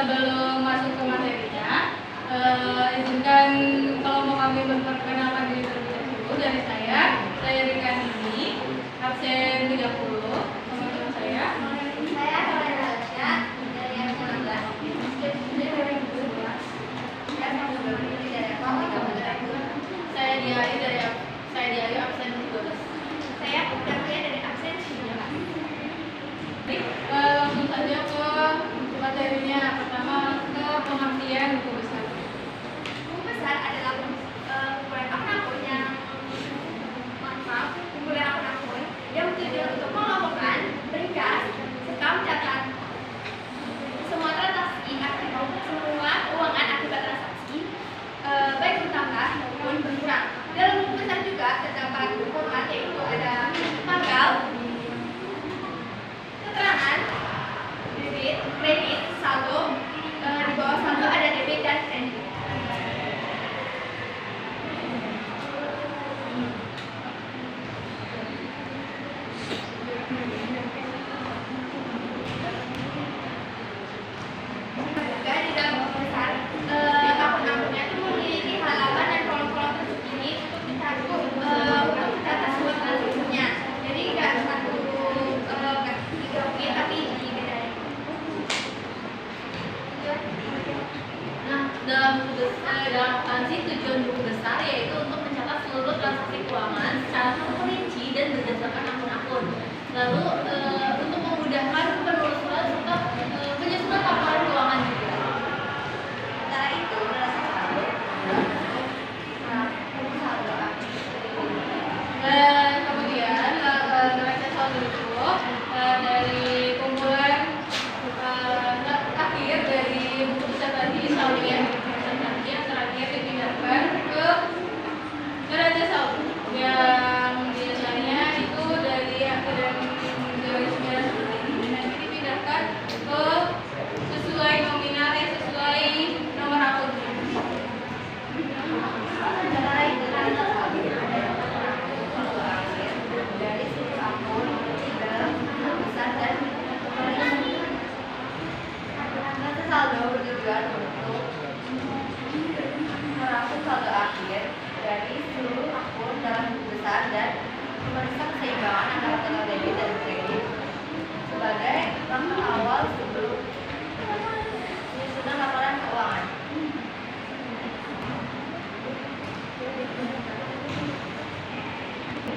sebelum masuk ke materinya, izinkan kalau mau kami memperkenalkan diri terlebih dahulu dari saya Rika ini, absen 30, teman-teman saya. Saya Helena Alasya, dari yang 19. Saya Diayu absen 12. Saya Putri dari absen 19. Langsung saja ke materinya. Pertama ke pengertian buku besar. Buku besar adalah kumpulan akun yang bertujuan untuk mengelompokkan, meringkas, serta mencatat semua transaksi semua keuangan akibat transaksi, baik bertambah maupun berkurang. Dalam buku besar juga terdapat format, yaitu ada tanggal, keterangan, debit, kredit, saldo. Di bawah saldo ada debit dan kredit. Juga di dalam buku besar, akun-akunnya itu memiliki halaman dan kolom-kolom tersembunyi untuk mencatat semua transaksinya. Jadi nggak satu digabungin, tapi dibedain. Nah, dalam akuntansi tujuan buku besar yaitu untuk mencatat seluruh transaksi keuangan secara terperinci dan berdasarkan akun-akun. Lalu untuk memudahkan penelusuran serta penyusunan laporan keuangan juga. Antara itu neraca saldo, Kemudian neraca saldo itu dari kumpulan akhir dari buku besar tadi, saldo yang terakhir dipindahkan ke neraca saldo yang biasanya itu dari akhiran garis merah seperti ini, nanti dipindahkan ke sesuai nominal sesuai nomor akun. antara itu neraca saldo ada yang saldo akhir dari seluruh akun ke buku besar dan neraca saldo bertujuan untuk merangkum saldo akhir dari seluruh akun dalam buku besar dan memeriksa keseimbangan antara total debit dan kredit sebagai langkah awal sebelum penyusunan laporan keuangan.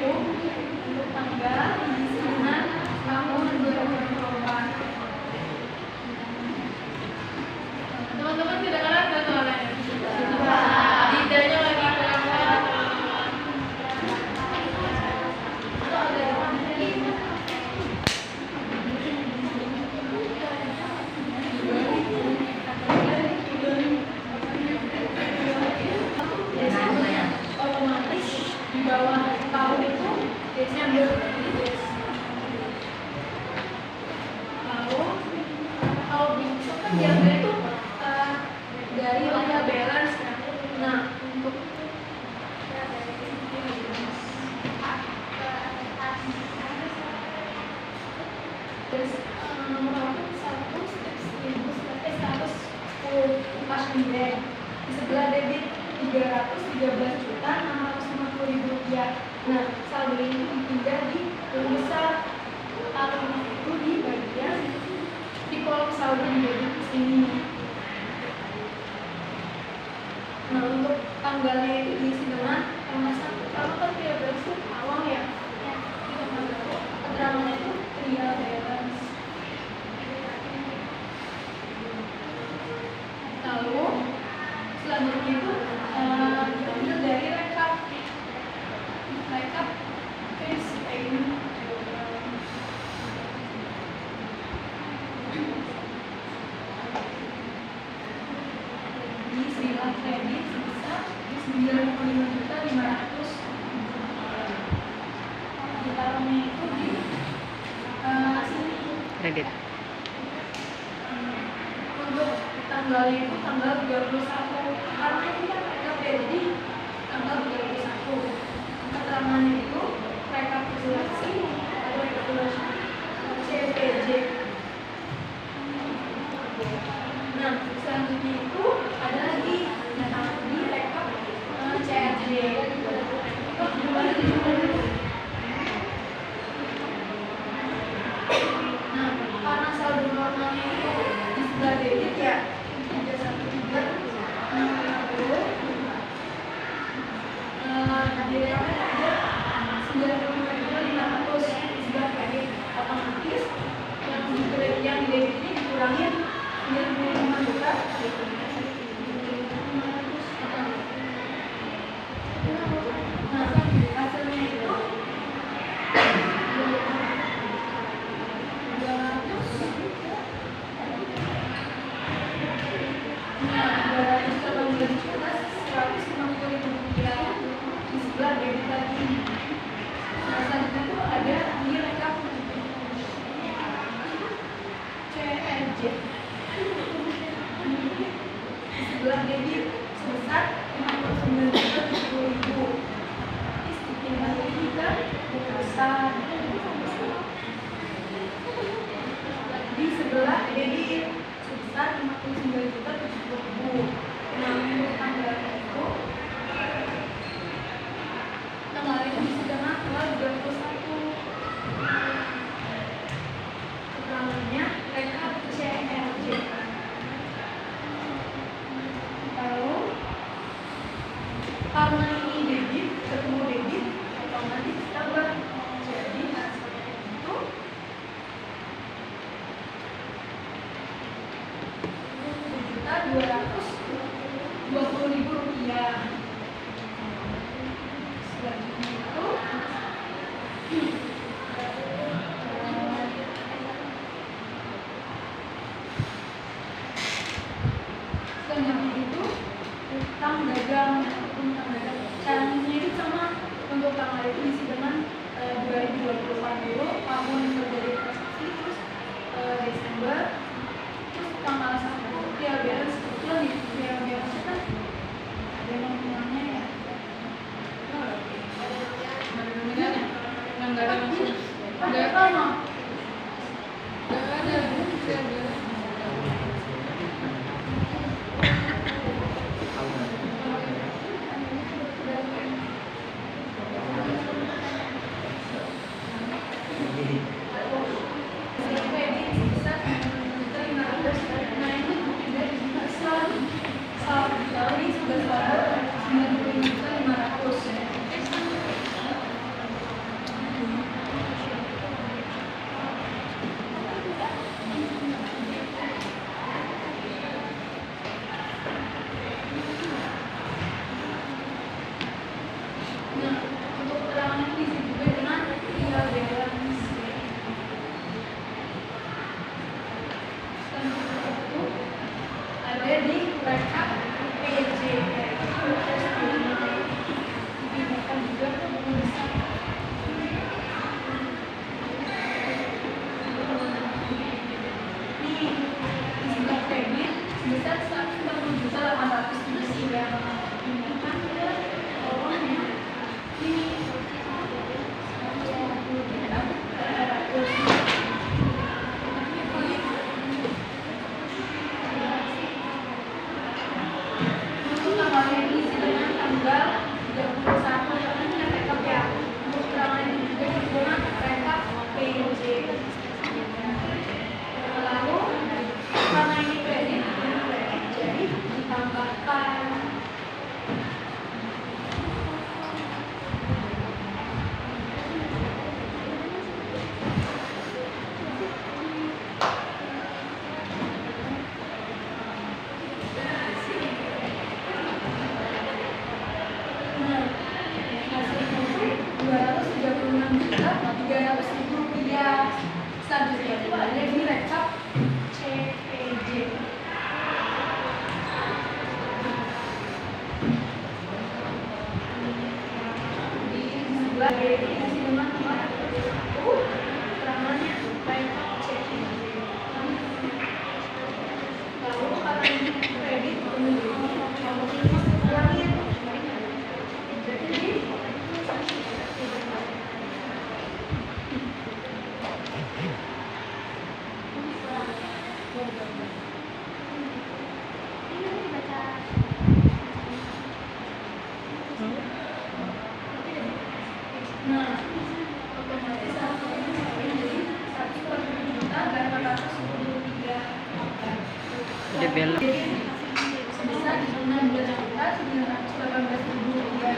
Untuk tanggal penyusunan tahun 2024. Teman-teman kedengaran nggak soalnya? Lidahnya lagi kurang. Otomatis di bawah tahun itu Desember. Lalu kalau bisa kan biasanya itu dari layar balance. Nah, untuk nomor 1 110 cash in bank. Di sebelah debit 313.650.000 rupiah. Nah, saldo ini dipindah di buku besar. Tahun itu di bagian di kolom saldo di debit sini. Nah, untuk tanggalnya itu diisi dengan tanggal 1. Kalau kan real balance itu awal ya. Itu tanggal keterangannya itu real balance. Lalu selanjutnya itu diambil dari rekap cash payment. Di sila kredit sebesar 95.500. Ditaruhnya itu di sini. Kredit. Untuk tanggalnya itu tanggal 31, karena ini kan rekap ya, jadi tanggal 31. Keterangannya itu rekapitulasi atau rekapitulasi CPJ. Nah, kurangin 95 juta. Nah, hasilnya itu 218.150.000 rupiah di sebelah debit lagi. Nah, selanjutnya tuh ada di rekap CNJ di sebelah debit sebesar 59.070.000. Istimewa juga besar di sebelah debit sebesar 59.070.000. Nah, untuk tanggalnya itu tanggal itu disidangan tanggal 21. Keterangannya rekap CRJ. Lalu karena ini debit ketemu debit otomatis tambah, jadi hasilnya itu 220.000 rupiah. Selanjutnya itu utang dagang ataupun utang dagang. Caranya itu sama, untuk tanggal itu diisi dengan 2024 dulu, tahun terjadi transaksi, terus Desember, terus tanggal 1 dia balance. Kebetulan nih dia balance kan ada nominalnya ya. Ada nominalnya? Nggak ada maksudnya. Ada sama. Nggak ada. Selanjutnya itu ada di rekap CPJ. Di sebelah kiri isi dengan keterangannya rekap CPJ. Lalu karena ini kredit ulangin. Jadi Dia belok. sebesar 16.918.000 rupiah.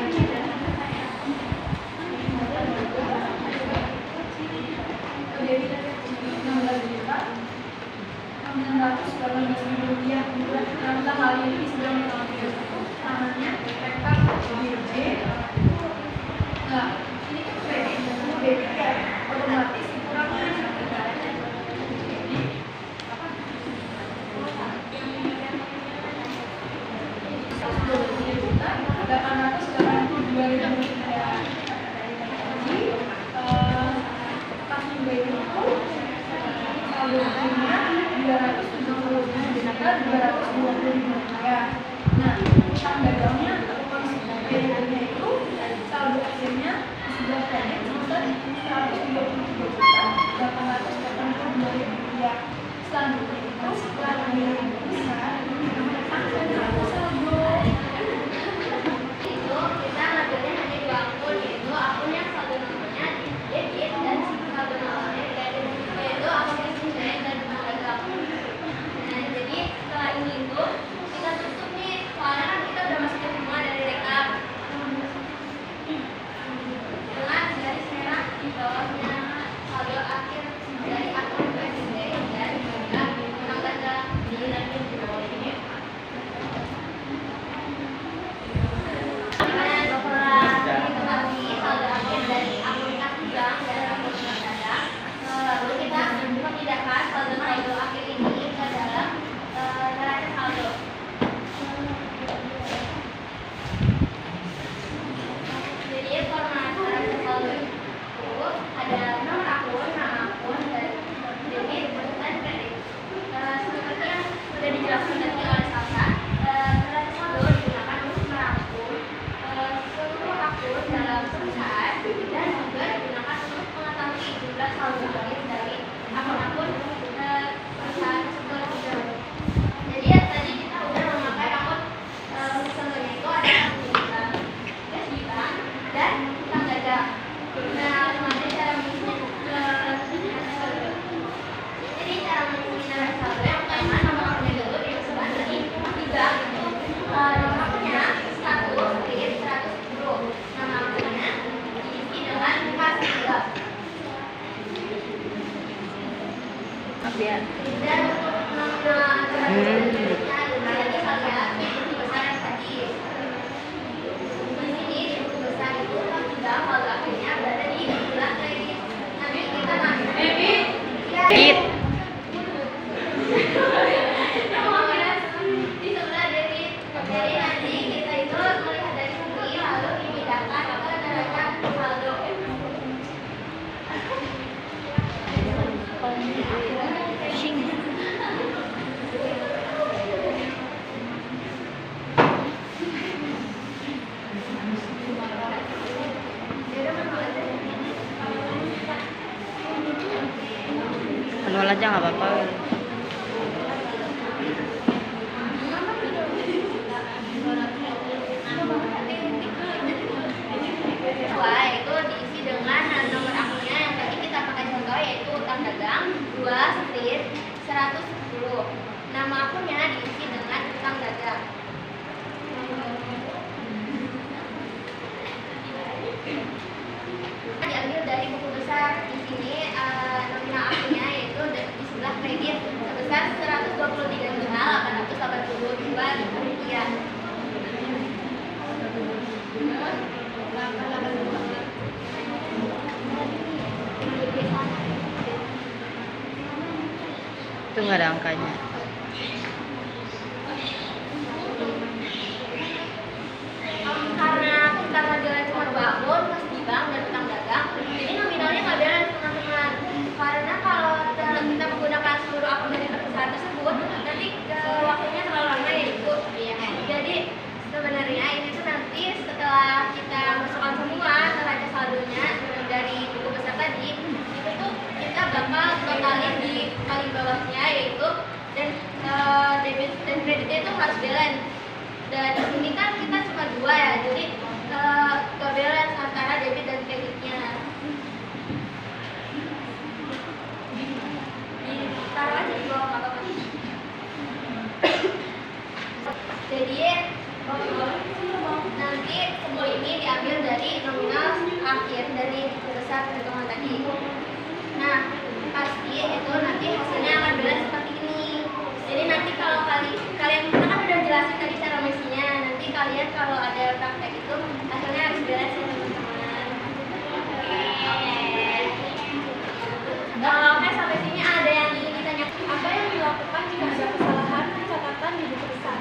Jadi 16 juta Rp218.000. Nah, kita kali ini sedang mengambil namanya rekap BJ. Nah, ini kan BJ ya, otomatis dikurangin. Nah, utang dagangnya atau konsumsinya itu saldo akhirnya di sebelah kanan sebesar Rp123.882.000. Selanjutnya itu setelah nilai besar akan ada saldo. Itu kita ngambilnya hanya dua akun, yaitu akun yang saldo namanya debit dan saldo namanya kredit, yaitu akun tunai dan utang dagang. Nah, jadi setelah ini itu kita tutup nih, soalnya kan kita udah masukin semua dari rekap dengan garis merah di bawahnya saldo akhir dari akun kredit dan juga utang dagang di dalam di bawah ini. Lalu kita memindahkan saldo akhir ini ke dalam neraca saldo. Jadi format neraca saldo itu ada nomor akun, nama akun, dan debit dan kredit. Seperti yang sudah dijelaskan tadi oleh Salsa, neraca saldo digunakan untuk merangkum seluruh akun dalam perusahaan dan juga digunakan untuk mengetahui jumlah saldo akhir dari akun-akun perusahaan tersebut. Jadi ya, tadi kita udah memakai akun saldonya itu ada gas di bank dan utang dagang. Nah, nanti cara mengisinya jadi cara mengisi neraca saldo yang pertama nomor akunnya dulu dimasukkan tadi di bank itu nomor akunnya 1.110. Nama akunnya diisi dengan kas gelap. Dan untuk nominal selanjutnya lagi kalian di buku besar yang tadi. Di sini di buku besar itu sudah saldo akhirnya berada di bulan kredit. Nanti kita masuk debit. Di sebelah debit. Jadi nanti kita itu melihat dari sini lalu dipindahkan ke neraca saldo. Manual aja nggak apa-apa. Kedua itu diisi dengan nomor akunnya yang tadi kita pakai contoh, yaitu utang dagang 2/110. Nama akunnya diisi dengan utang dagang. Diambil dari buku besar. Di sini nominal akunnya yaitu di sebelah kredit sebesar Rp123.882.000. Itu nggak ada angkanya. Karena kita modelnya cuma dua akun, pas di bank dan utang dagang, jadi nominalnya nggak balance teman-teman. Karena kalau kita menggunakan seluruh akun dari perusahaan tersebut, nanti waktunya terlalu lama ya Ibu. Jadi sebenarnya ini tuh nanti setelah kita masukkan semua neraca saldonya dari buku besar tadi, itu tuh kita bakal totalin di paling bawahnya, yaitu dan debit dan kreditnya itu harus balance. Dan di sini kan kita cuma dua ya, jadi gak balance antara debit dan kreditnya. Taruh aja di bawah, nggak apa-apa. Jadi nanti semua ini diambil dari nominal akhir dari besar perhitungan tadi. Nah, pasti itu nanti hasilnya akan balance seperti ini. praktek itu hasilnya harus beres ya teman-teman. Oke, sampai sini ada yang ingin ditanya. Apa yang dilakukan jika ada kesalahan pencatatan di buku besar?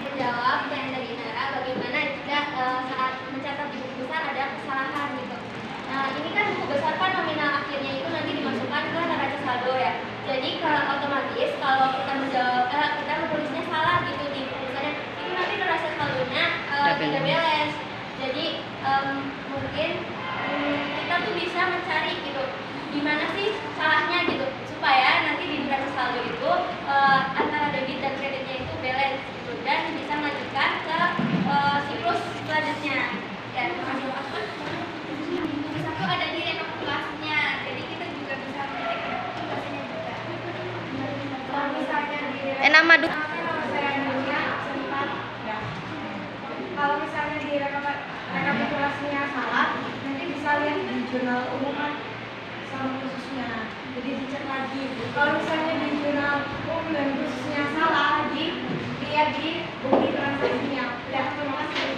Menjawab yang dari Nara, bagaimana jika saat mencatat di buku besar ada kesalahan gitu. Nah, ini kan buku besar kan nominal akhirnya itu nanti dimasukkan ke neraca saldo ya. Jadi otomatis kalau kita menjawab kita menulisnya salah gitu di buku besarnya, itu nanti neraca saldonya tidak beres. Jadi mungkin kita tuh bisa mencari gitu gimana sih salahnya gitu supaya nanti di neraca saldo itu antara debit dan kreditnya itu balance gitu dan bisa melanjutkan ke siklus selanjutnya. Ya, terima kasih. Buku satu ada di rekapitulasinya, jadi kita juga bisa melihat rekapitulasinya juga. Kalau misalnya di Nama du. Kalau misalnya di rekapitulasinya salah, nanti bisa lihat di jurnal umum sama khususnya. Jadi dicek lagi. Kalau misalnya di jurnal umum dan khususnya salah, dilihat di bukti transaksinya. Ya, terima kasih.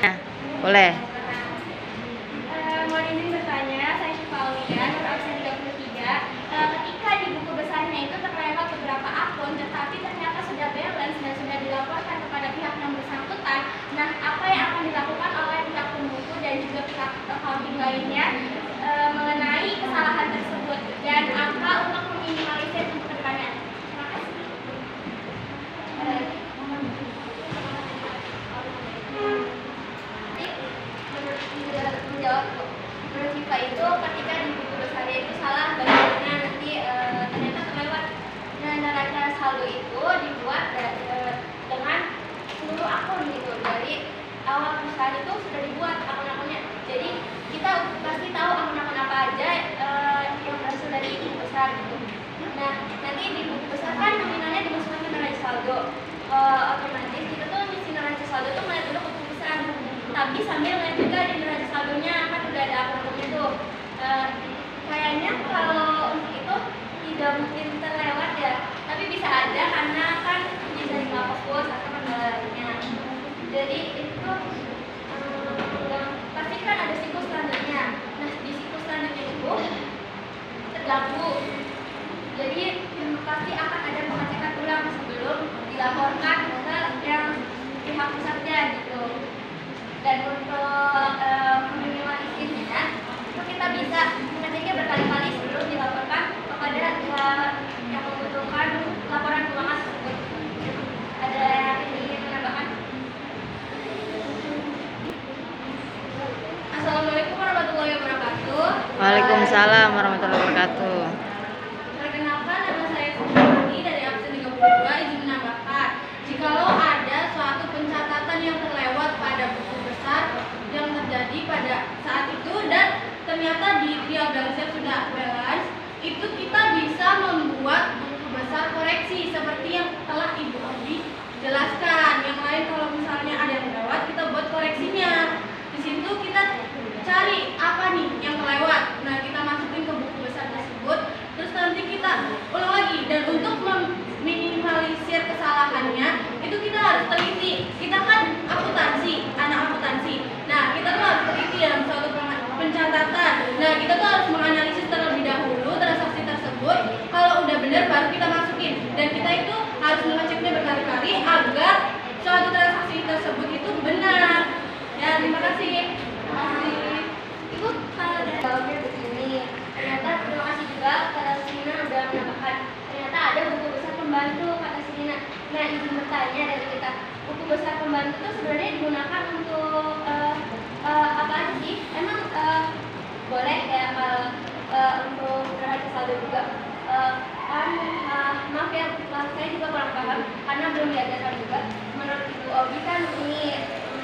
Nah, boleh. Mohon izin bertanya, saya Syifa Aulia, nomor absen 33. Ketika di buku besarnya itu terlewat beberapa akun, tetapi ternyata sudah balance dan sudah dilaporkan kepada pihak yang bersangkutan. Nah, apa yang akan dilakukan oleh pihak pembuku dan juga pihak accounting lainnya mengenai kesalahan tersebut dan apa untuk meminimalisir untuk kedepannya? Terima kasih. Menjawab menurut kita itu ketika di buku besarnya itu salah bagaimana nanti ternyata terlewat. Nah, neraca saldo itu dibuat dengan seluruh akun gitu, dari awal perusahaan itu sudah dibuat akun-akunnya. Jadi kita pasti tahu akun-akun apa aja yang berasal dari buku besar gitu. Nah, nanti di buku besar kan nominalnya dimasukkan ke neraca saldo. Otomatis kita tuh ngisi neraca saldo tuh melihat dulu ke buku besar, tapi sambil lihat juga di neraca saldonya kan udah ada akun-akunnya tuh. Kayaknya kalau untuk itu tidak mungkin terlewat ya, tapi bisa aja karena kan bisa nggak fokus atau kendalanya. Jadi itu pasti kan ada siklus selanjutnya. Nah, di siklus selanjutnya itu terganggu. Jadi pasti akan ada pengecekan ulang sebelum dilaporkan ke yang pihak pusatnya gitu. Dan untuk meminimalisirnya itu kita bisa mengeceknya berkali-kali sebelum dilaporkan kepada yang membutuhkan laporan keuangan tersebut. Ada yang ingin menambahkan? Assalamualaikum warahmatullahi wabarakatuh. Waalaikumsalam warahmatullahi wabarakatuh. Perkenalkan, nama saya Sumarni dari absen 32. Izin menambahkan, jikalau ada suatu pencatatan yang terlewat pada buku besar yang terjadi pada saat itu dan ternyata di real balance sudah balance, itu kita bisa membuat buku besar koreksi seperti yang telah Ibu Odi jelaskan. Yang lain kalau misalnya ada yang terlewat, kita buat koreksinya. Di situ kita cari apa nih yang terlewat. Nah, kita masukin ke buku besar tersebut, terus nanti kita ulang lagi. Dan untuk meminimalisir kesalahannya, itu kita harus teliti. Kita kan akuntansi, anak akuntansi. Nah, kita tuh harus teliti dalam suatu pencatatan. Nah, kita tuh harus menganalisis terlebih dahulu transaksi tersebut. Kalau udah benar baru kita masukin. Dan kita itu harus mengeceknya berkali-kali agar suatu transaksi tersebut itu benar. Ya, terima kasih. Ibu kalau dari jawabnya begini, ternyata terima kasih juga kata Sina udah menambahkan ternyata ada buku besar pembantu kata Sina. Nah, izin bertanya dari kita, buku besar pembantu itu sebenarnya digunakan untuk apa aja sih? Emang boleh ya kalau untuk neraca saldo juga? Maaf ya, saya juga kurang paham karena belum diajarkan juga. Menurut Ibu Obi kan ini